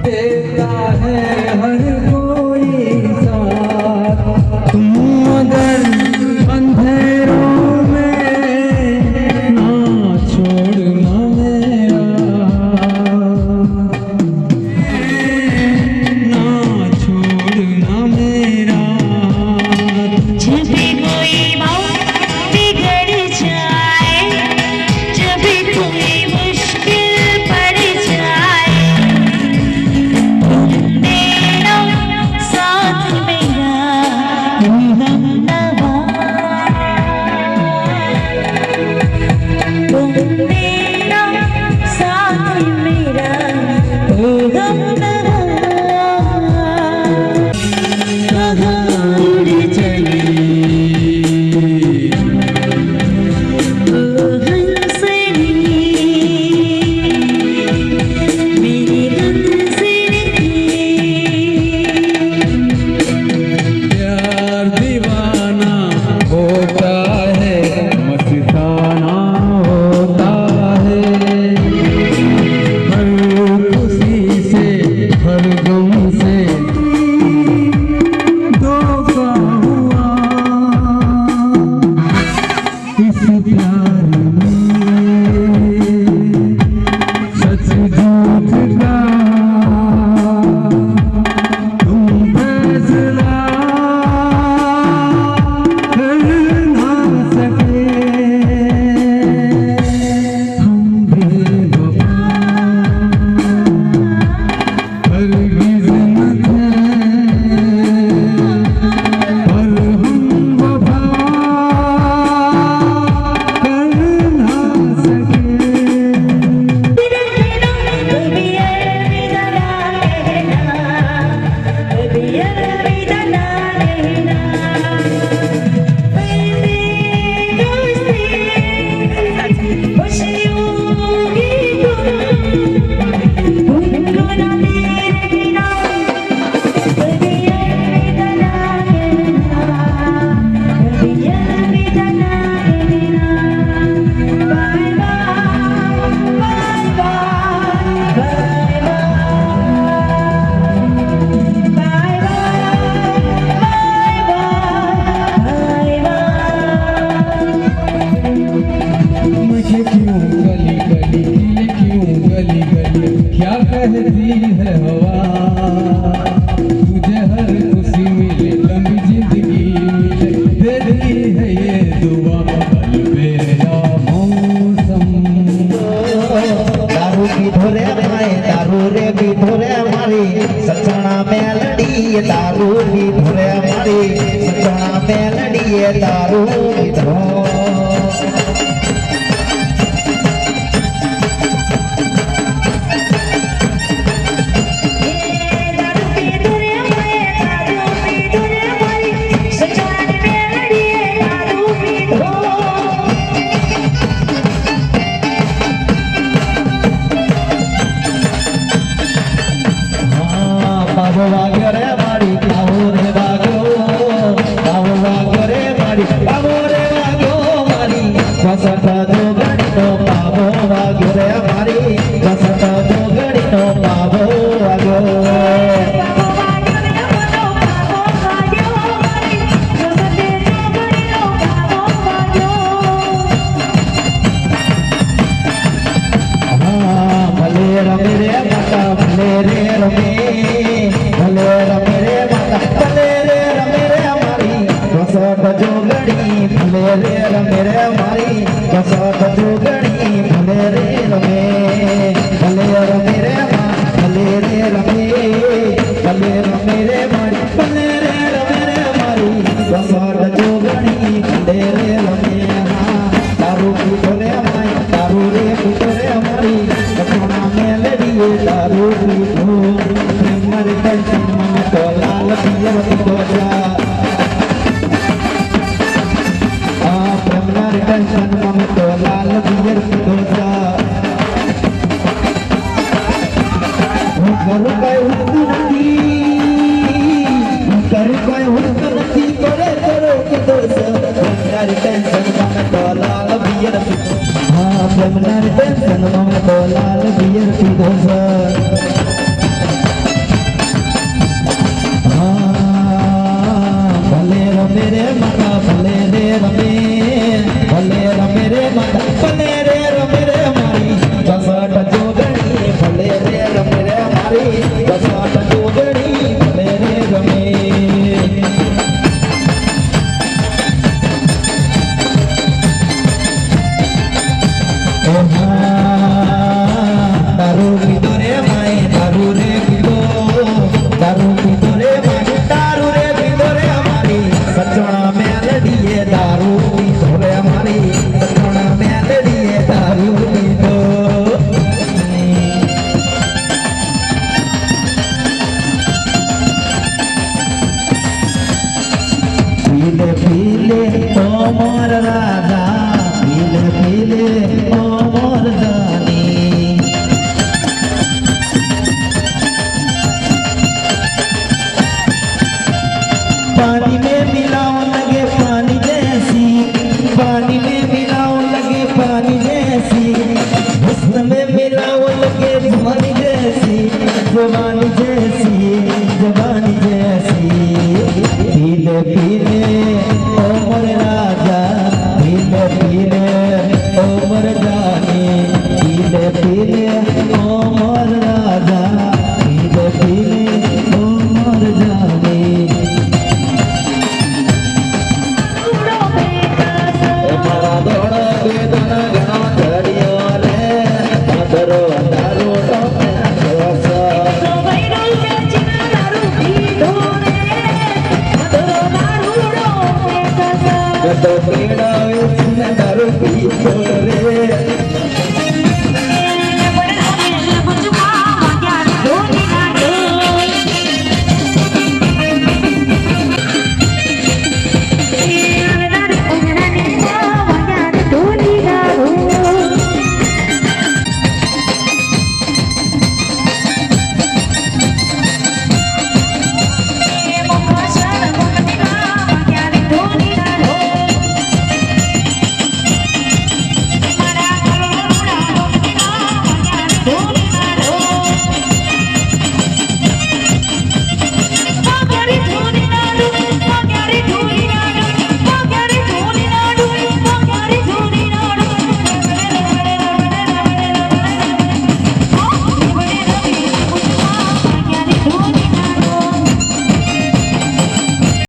देता है हर कोई साथ। तुम अगर अंधेरों में ना छोड़ना मेरा, ना छोड़ना मेरा। जब भी कोई बात बिगड़ जाए, जब भी कोई मुश्किल पड़ जाए, तुम देना साथ मेरा हमनवा। तुम देना साथ मेरा हमनवा। कहाँ उड़ चली प्यार दीवाना होता है, मस्ताना होता है। हर खुशी से हर गम से धोखा हुआ इस प्यार में। सच झूठ का तुम फैसला कर ना सके। हम बेवफा हरगिज़ न थे, पर हम वफा कर ना सके। मुझे क्यों गली गली, ये क्यों गली गली, क्या कहती है हवा। तुझे हर खुशी मिले, लंबी जिंदगी मिले, देती है ये दुआ पल मेरा मौसम। दारू की धोरे माए, दारू रे भी धोरे मारी, सचना मेलडी दारू भी धोरे मारी, सचना मेलडी दारू भी धो। बाबो वाग्यो रे मारी, बाबो रे वाग्यो, बाबो वाग्यो रे मारी, बाबो रे वाग्यो मारी, वसत दो घड़ी नो बाबो वाग्यो रे मारी, वसत दो घड़ी नो बाबो वाग्यो। भले रमे रे माता, भले रे रमे, भले रमे रे माता, भले रे रमे रे हमारी, वसत जो घड़ी, भले रे रमे रे हमारी, वसत जो घड़ी, भले रे रमे, भले रमे रे माँ, भले रे रमे, भले रमे रे मारी, भले रे रमे रे हमारी, वसत जो घड़ी, भले रे रमे। हाँ दारू की धोरे हमारी, दारू रे की धोरे हमारी, कचौड़ा मेलडी दारू की धो। प्रेमर टेंशन में तो लाल पियर की धोजा, प्रेमर टेंशन में तो लाल पियर की धोजा। घर का हुस्न कर कोई हुस्न की करे करो कि दोस्त, प्रेमर टेंशन में तो लाल पियर की। हाँ प्रेमर टेंशन में तो लाल पियर की धोजा। तुम्हारे